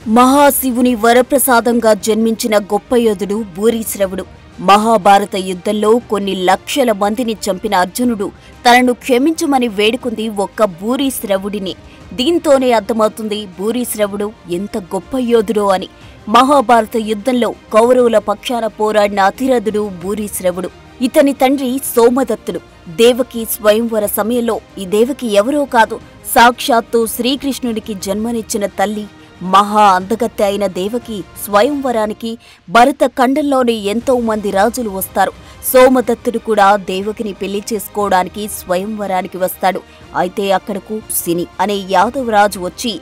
మహాశివుని వరప్రసాదంగా జన్మించిన గొప్ప యోధుడు భూరీశ్రవుడు. మహాభారత యుద్ధంలో కొన్ని లక్షల మందిని చంపిన అర్జునుడు తనను క్షమించమని వేడుకుంది ఒక్క భూరీశ్రవుడిని. దీంతోనే అర్థమవుతుంది భూరీశ్రవుడు ఎంత గొప్ప యోధుడో అని. మహాభారత యుద్ధంలో కౌరవుల పక్షాన పోరాడిన అతిరథుడు భూరీశ్రవుడు. ఇతని తండ్రి సోమదత్తుడు. దేవకి స్వయంవర సమయంలో ఈ దేవకి ఎవరో కాదు, సాక్షాత్తు శ్రీకృష్ణుడికి జన్మనిచ్చిన తల్లి. మహా అందగత్తె అయిన దేవకి స్వయంవరానికి భరత ఖండంలోని ఎంతో మంది రాజులు వస్తారు. సోమదత్తుడు కూడా దేవకిని పెళ్లి చేసుకోవడానికి స్వయంవరానికి వస్తాడు. అయితే అక్కడకు సిని అనే యాదవరాజు వచ్చి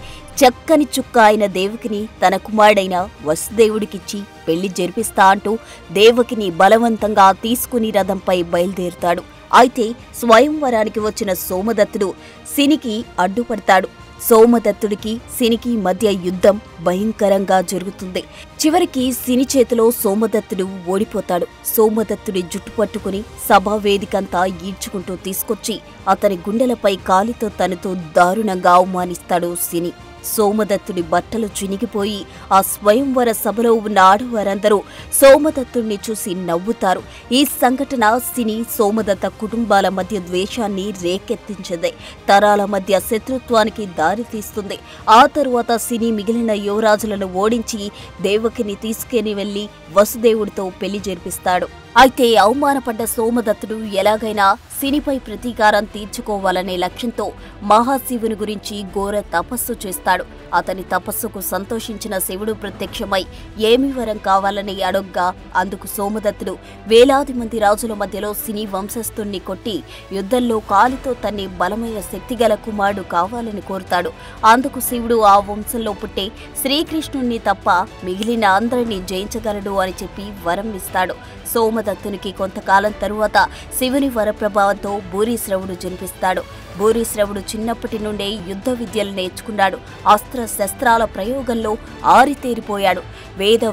చక్కని చుక్క అయిన దేవకిని తన కుమారుడైన వసుదేవుడికిచ్చి పెళ్లి జరిపిస్తా అంటూ దేవకిని బలవంతంగా తీసుకుని రథంపై బయలుదేరుతాడు. అయితే స్వయంవరానికి వచ్చిన సోమదత్తుడు సినికి అడ్డుపడతాడు. సోమదత్తుడికి సినికి మధ్య యుద్ధం భయంకరంగా జరుగుతుంది. చివరికి సిని చేతిలో సోమదత్తుడు ఓడిపోతాడు. సోమదత్తుడి జుట్టు పట్టుకుని సభావేదికంతా ఈడ్చుకుంటూ తీసుకొచ్చి అతని గుండెలపై కాలితో తనతో దారుణంగా అవమానిస్తాడు సిని. సోమదత్తుడి బట్టలు చినిగిపోయి ఆ స్వయంవర సభలో ఉన్న ఆడవారందరూ సోమదత్తుడిని చూసి నవ్వుతారు. ఈ సంఘటన సిని సోమదత్త కుటుంబాల మధ్య ద్వేషాన్ని రేకెత్తించింది. తరాల మధ్య శత్రుత్వానికి దారితీస్తుంది. ఆ తరువాత సిని మిగిలిన యువరాజులను ఓడించి దేవకిని తీసుకుని వెళ్లి వసుదేవుడితో పెళ్లి జరిపిస్తాడు. అయితే అవమానపడ్డ సోమదత్తుడు ఎలాగైనా సినిపై ప్రతీకారం తీర్చుకోవాలనే లక్ష్యంతో మహాశివుని గురించి ఘోర తపస్సు చేస్తాడు. అతని తపస్సుకు సంతోషించిన శివుడు ప్రత్యక్షమై ఏమి వరం కావాలని అడగ్గా అందుకు సోమదత్తుడు వేలాది మంది రాజుల మధ్యలో సిని వంశస్థుణ్ణి కొట్టి యుద్ధంలో కాలితో తన్ని బలమైన శక్తిగల కుమారుడు కావాలని కోరుతాడు. అందుకు శివుడు ఆ వంశంలో పుట్టే శ్రీకృష్ణుణ్ణి తప్ప మిగిలిన అందరినీ జయించగలడు అని చెప్పి వరం ఇస్తాడు. సోమదత్తునికి కొంతకాలం తరువాత శివుని వరప్రభావంతో భూరీశ్రవుడు జన్మిస్తాడు. భూరీశ్రవుడు చిన్నప్పటి నుండే యుద్ధ విద్యలు నేర్చుకున్నాడు. అస్త్ర శస్త్రాల ప్రయోగంలో ఆరితేరిపోయాడు.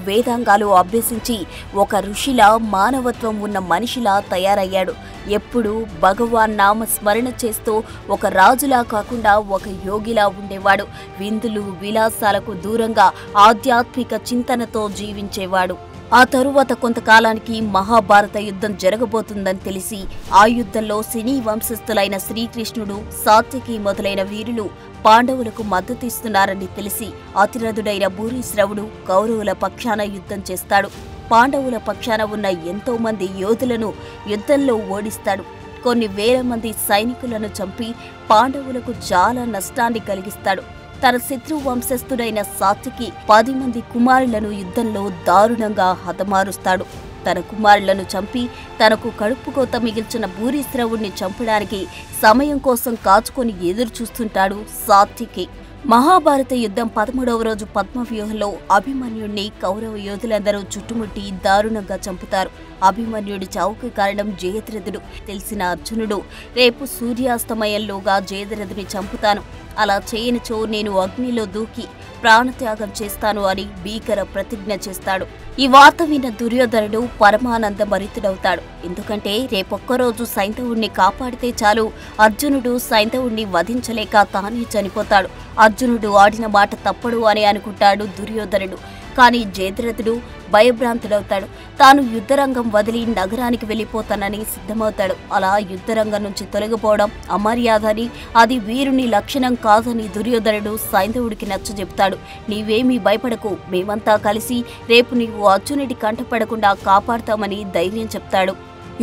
వేదాంగాలు అభ్యసించి ఒక ఋషిలా మానవత్వం ఉన్న మనిషిలా తయారయ్యాడు. ఎప్పుడూ భగవాన్ నామ స్మరణ చేస్తూ ఒక రాజులా కాకుండా ఒక యోగిలా ఉండేవాడు. విందులు విలాసాలకు దూరంగా ఆధ్యాత్మిక చింతనతో జీవించేవాడు. ఆ తరువాత కొంతకాలానికి మహాభారత యుద్ధం జరగబోతుందని తెలిసి ఆ యుద్ధంలో సినీ వంశస్థులైన శ్రీకృష్ణుడు, సాత్యకి మొదలైన వీరులు పాండవులకు మద్దతిస్తున్నారని తెలిసి అతిరథుడైన భూరీశ్రవుడు కౌరవుల పక్షాన యుద్ధం చేస్తాడు. పాండవుల పక్షాన ఉన్న ఎంతో మంది యోధులను యుద్ధంలో ఓడిస్తాడు. కొన్ని వేల మంది సైనికులను చంపి పాండవులకు చాలా నష్టాన్ని కలిగిస్తాడు. తన శత్రు వంశస్థుడైన సాత్యకి 10 మంది కుమారులను యుద్ధంలో దారుణంగా హతమారుస్తాడు. తన కుమారులను చంపి తనకు కడుపుకోత మిగిల్చిన భూరీశ్రవుణ్ణి చంపడానికి సమయం కోసం కాచుకొని ఎదురు చూస్తుంటాడు సాత్యకి. మహాభారత యుద్ధం 13వ రోజు పద్మవ్యూహంలో అభిమన్యుడిని కౌరవ యోధులందరూ చుట్టుముట్టి దారుణంగా చంపుతారు. అభిమన్యుడి చావుకు కారణం జయద్రథుడు. తెలిసిన అర్జునుడు రేపు సూర్యాస్తమయంలోగా జయద్రథుని చంపుతాను, అలా చేయనిచో నేను అగ్నిలో దూకి ప్రాణత్యాగం చేస్తాను అని భీకర ప్రతిజ్ఞ చేస్తాడు. ఈ వార్త విన్న దుర్యోధనుడు పరమానంద భరితుడవుతాడు. ఎందుకంటే రేపొక్కరోజు సైంధవుణ్ణి కాపాడితే చాలు, అర్జునుడు సైంధవుణ్ణి వధించలేక తానే చనిపోతాడు. అర్జునుడు ఆడిన మాట తప్పడు అని అనుకుంటాడు దుర్యోధనుడు. కానీ జయద్రథుడు భయభ్రాంతుడవుతాడు. తాను యుద్ధరంగం వదిలి నగరానికి వెళ్లిపోతానని సిద్ధమవుతాడు. అలా యుద్ధరంగం నుంచి తొలగిపోవడం అమర్యాదని, అది వీరుని లక్షణం కాదని దుర్యోధనుడు సైంధవుడికి నచ్చజెప్తాడు. నీవేమీ భయపడకు, మేమంతా కలిసి రేపు నీవు అర్జునుడి కంటపడకుండా కాపాడతామని ధైర్యం చెప్తాడు.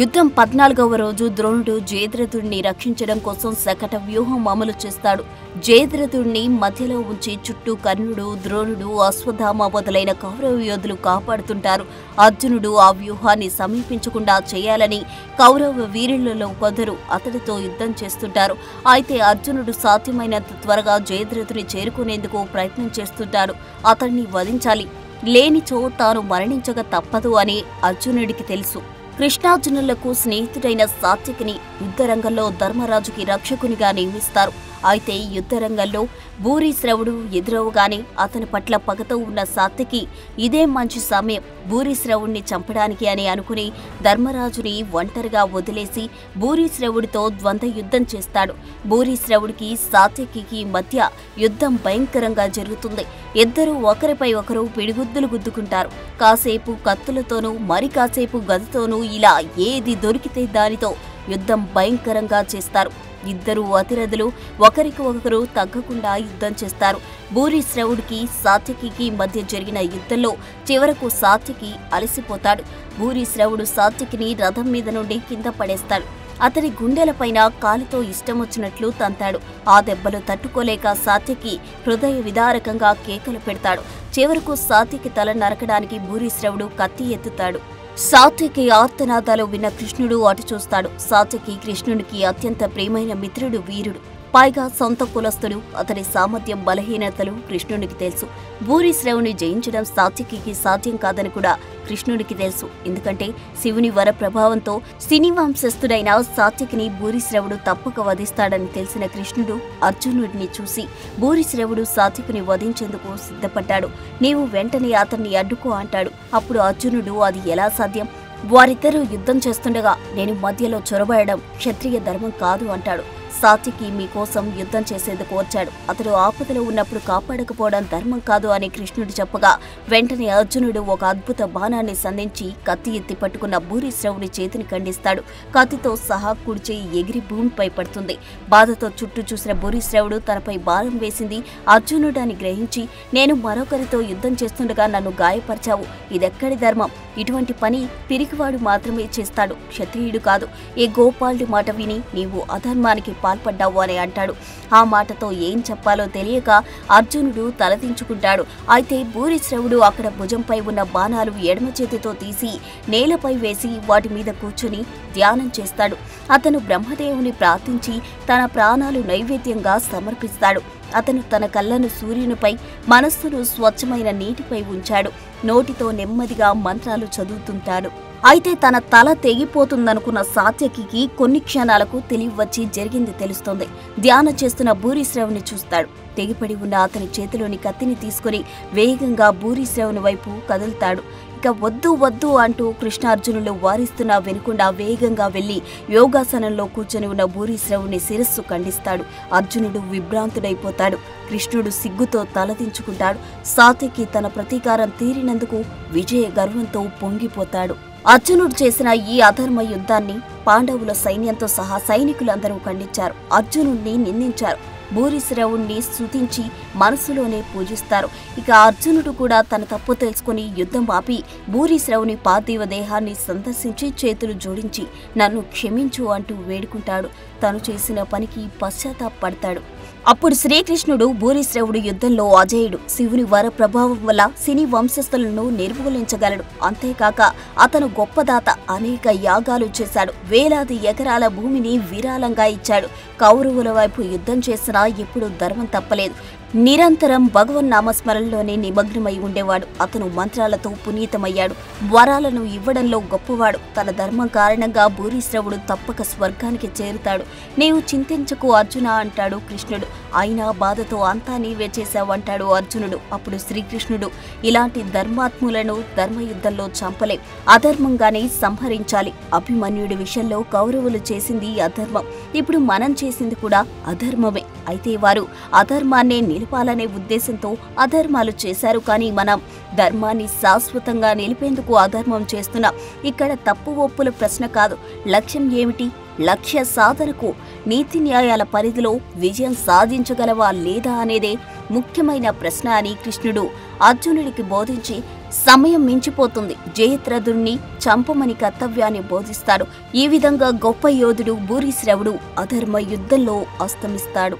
యుద్ధం 14వ రోజు ద్రోణుడు జయద్రథుడిని రక్షించడం కోసం శకట వ్యూహం అమలు చేస్తాడు. జయద్రథుడిని మధ్యలో ఉంచి చుట్టూ కర్ణుడు, ద్రోణుడు, అశ్వత్థామ మొదలైన కౌరవ యోధులు కాపాడుతుంటారు. అర్జునుడు ఆ వ్యూహాన్ని సమీపించకుండా చేయాలని కౌరవ వీరులలో కొందరు అతడితో యుద్ధం చేస్తుంటారు. అయితే అర్జునుడు సాధ్యమైనంత త్వరగా జయద్రథుని చేరుకునేందుకు ప్రయత్నం చేస్తుంటాడు. అతన్ని వధించాలి, లేనిచో తాను మరణించక తప్పదు అని అర్జునుడికి తెలుసు. కృష్ణార్జునులకు స్నేహితుడైన సాత్యకిని యుద్ధరంగంలో ధర్మరాజుకి రక్షకునిగా నియమిస్తారు. అయితే యుద్ధరంగంలో భూరిశ్రవుడు ఎదురవగానే అతని పట్ల పగతో ఉన్న సాత్యకి ఇదే మంచి సమయం భూరిశ్రవుణ్ణి చంపడానికి అని అనుకుని ధర్మరాజుని ఒంటరిగా వదిలేసి భూరిశ్రవుడితో ద్వంద్వ యుద్ధం చేస్తాడు. భూరిశ్రవుడికి సాత్యకి మధ్య యుద్ధం భయంకరంగా జరుగుతుంది. ఇద్దరూ ఒకరిపై ఒకరు పిడిగుద్దులు గుద్దుకుంటారు. కాసేపు కత్తులతోనూ మరి కాసేపు గదతోనూ ఇలా ఏది దొరికితే దానితో యుద్ధం భయంకరంగా చేస్తారు. ఇద్దరు అతిరథులు ఒకరికి ఒకరు తగ్గకుండా యుద్ధం చేస్తారు. భూరిశ్రవుడికి సాత్యకి మధ్య జరిగిన యుద్ధంలో చివరకు సాత్యకి అలసిపోతాడు. భూరిశ్రవుడు సాత్యకిని రథం మీద నుండి కింద పడేస్తాడు. అతని గుండెలపైన కాలితో ఇష్టమొచ్చినట్లు తంతాడు. ఆ దెబ్బలు తట్టుకోలేక సాత్యకి హృదయ విదారకంగా కేకలు పెడతాడు. చివరకు సాత్యకి తల నరకడానికి భూరిశ్రవుడు కత్తి ఎత్తుతాడు. సాత్యకి ఆర్తనాదాలు విన్న కృష్ణుడు అటు చూస్తాడు. సాత్యకి కృష్ణునికి అత్యంత ప్రియమైన మిత్రుడు వీరుడు. పైగా సొంత కులస్తుడు. అతని సామర్థ్యం బలహీనతలు కృష్ణునికి తెలుసు. భూరిశ్రవుని జయించడం సాత్యకి సాధ్యం కాదని కూడా కృష్ణుడికి తెలుసు. ఎందుకంటే శివుని వర ప్రభావంతో సిని వంశస్థుడైన సాత్యకిని భూరిశ్రవుడు తప్పక వధిస్తాడని తెలిసిన కృష్ణుడు అర్జునుడిని చూసి భూరిశ్రవుడు సాత్యకిని వధించేందుకు సిద్ధపడ్డాడు. నీవు వెంటనే అతన్ని అడ్డుకో అంటాడు. అప్పుడు అర్జునుడు అది ఎలా సాధ్యం? వారిద్దరూ యుద్ధం చేస్తుండగా నేను మధ్యలో చొరబడడం క్షత్రియ ధర్మం కాదు అంటాడు. సాత్యకి మీకోసం యుద్ధం చేసేందుకు వచ్చాడు. అతడు ఆపదలో ఉన్నప్పుడు కాపాడకపోవడం ధర్మం కాదు అని కృష్ణుడు చెప్పగా వెంటనే అర్జునుడు ఒక అద్భుత బాణాన్ని సంధించి కత్తి ఎత్తి పట్టుకున్న భూరిశ్రవుడి చేతిని ఖండిస్తాడు. కత్తితో సహా కుడిచేయి ఎగిరి భూమిపై పడుతుంది. బాధతో చుట్టూ చూసిన భూరిశ్రవుడు తనపై బాణం వేసింది అర్జునుడు అని గ్రహించి నేను మరొకరితో యుద్ధం చేస్తుండగా నన్ను గాయపరిచావు, ఇదెక్కడి ధర్మం? ఇటువంటి పని పిరికివాడు మాత్రమే చేస్తాడు, క్షత్రియుడు కాదు. ఏ గోపాలుడి మాట విని నీవు అధర్మానికి పాల్పడ్డావు అని అంటాడు. ఆ మాటతో ఏం చెప్పాలో తెలియక అర్జునుడు తలదించుకుంటాడు. అయితే భూరిశ్రవుడు అక్కడ భుజంపై ఉన్న బాణాలు ఎడమ చేతితో తీసి నేలపై వేసి వాటి మీద కూర్చుని ధ్యానం చేస్తాడు. అతను బ్రహ్మదేవుని ప్రార్థించి తన ప్రాణాలు నైవేద్యంగా సమర్పిస్తాడు. అతను తన కళ్ళను సూర్యునిపై, మనస్సును స్వచ్ఛమైన నీటిపై ఉంచాడు. నోటితో నెమ్మదిగా మంత్రాలు చదువుతుంటాడు. అయితే తన తల తెగిపోతుందనుకున్న సాత్యకి కొన్ని క్షణాలకు తెలివి వచ్చి జరిగింది తెలుస్తోంది. ధ్యానం చేస్తున్న భూరిశ్రవుని చూస్తాడు. తెగిపడి ఉన్న అతని చేతిలోని కత్తిని తీసుకుని వేగంగా భూరిశ్రవుని వైపు కదులుతాడు. ఇక వద్దు వద్దు అంటూ కృష్ణార్జునులు వారిస్తున్నా వినకుండా వేగంగా వెళ్లి యోగాసనంలో కూర్చొని ఉన్న భూరిశ్రవుని శిరస్సు ఖండిస్తాడు. అర్జునుడు విభ్రాంతుడైపోతాడు. కృష్ణుడు సిగ్గుతో తలదించుకుంటాడు. సాత్యకి తన ప్రతీకారం తీరినందుకు విజయ గర్వంతో పొంగిపోతాడు. అర్జునుడు చేసిన ఈ అధర్మ యుద్ధాన్ని పాండవుల సైన్యంతో సహా సైనికులందరూ ఖండించారు. అర్జునుడిని నిందించారు. భూరిశ్రవుణ్ణి స్తుతించి మనసులోనే పూజిస్తారు. ఇక అర్జునుడు కూడా తన తప్పు తెలుసుకుని యుద్ధం ఆపి భూరిశ్రవుని పార్థివ దేహాన్ని సందర్శించి చేతులు జోడించి నన్ను క్షమించు అంటూ వేడుకుంటాడు. తను చేసిన పనికి పశ్చాత్తాపడతాడు. అప్పుడు శ్రీకృష్ణుడు భూరిశ్రవుడు యుద్ధంలో అజేయుడు. శివుని వర ప్రభావం వల్ల సిని వంశస్థులను నిర్మూలించగలడు. అంతేకాక అతను గొప్పదాత. అనేక యాగాలు చేశాడు. వేలాది ఎకరాల భూమిని విరాళంగా ఇచ్చాడు. కౌరవుల వైపు యుద్ధం చేసినా ఎప్పుడూ ధర్మం తప్పలేదు. నిరంతరం భగవన్నామస్మరణలోనే నిమగ్నమై ఉండేవాడు. అతను మంత్రాలతో పునీతమయ్యాడు. వరాలను ఇవ్వడంలో గొప్పవాడు. తన ధర్మం కారణంగా భూరిశ్రవుడు తప్పక స్వర్గానికి చేరుతాడు. నీవు చింతించకు అర్జున అంటాడు కృష్ణుడు. అయినా బాధతో అంతా నీవే చేశావంటాడు అర్జునుడు. అప్పుడు శ్రీకృష్ణుడు ఇలాంటి ధర్మాత్ములను ధర్మయుద్ధంలో చంపలే, అధర్మంగానే సంహరించాలి. అభిమన్యుడి విషయంలో కౌరవులు చేసింది అధర్మం. ఇప్పుడు మనం చేసింది కూడా అధర్మమే. అయితే వారు అధర్మాన్నే నిలపాలనే ఉద్దేశంతో అధర్మాలు చేశారు. కానీ మనం ధర్మాన్ని శాశ్వతంగా నిలిపేందుకు అధర్మం చేస్తున్నాం. ఇక్కడ తప్పు ఒప్పుల ప్రశ్న కాదు. లక్ష్యం ఏమిటి? లక్ష్య సాధనకు నీతి న్యాయాల పరిధిలో విజయం సాధించగలవా లేదా అనేదే ముఖ్యమైన ప్రశ్న అని కృష్ణుడు అర్జునుడికి బోధించి సమయం మించిపోతుంది, జయద్రథుణ్ణి చంపమని కర్తవ్యాన్ని బోధిస్తాడు. ఈ విధంగా గొప్ప యోధుడు భూరిశ్రవుడు అధర్మ యుద్ధంలో అస్తమిస్తాడు.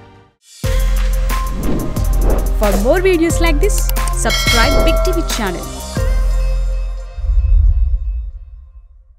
For more videos like this, subscribe Big TV channel.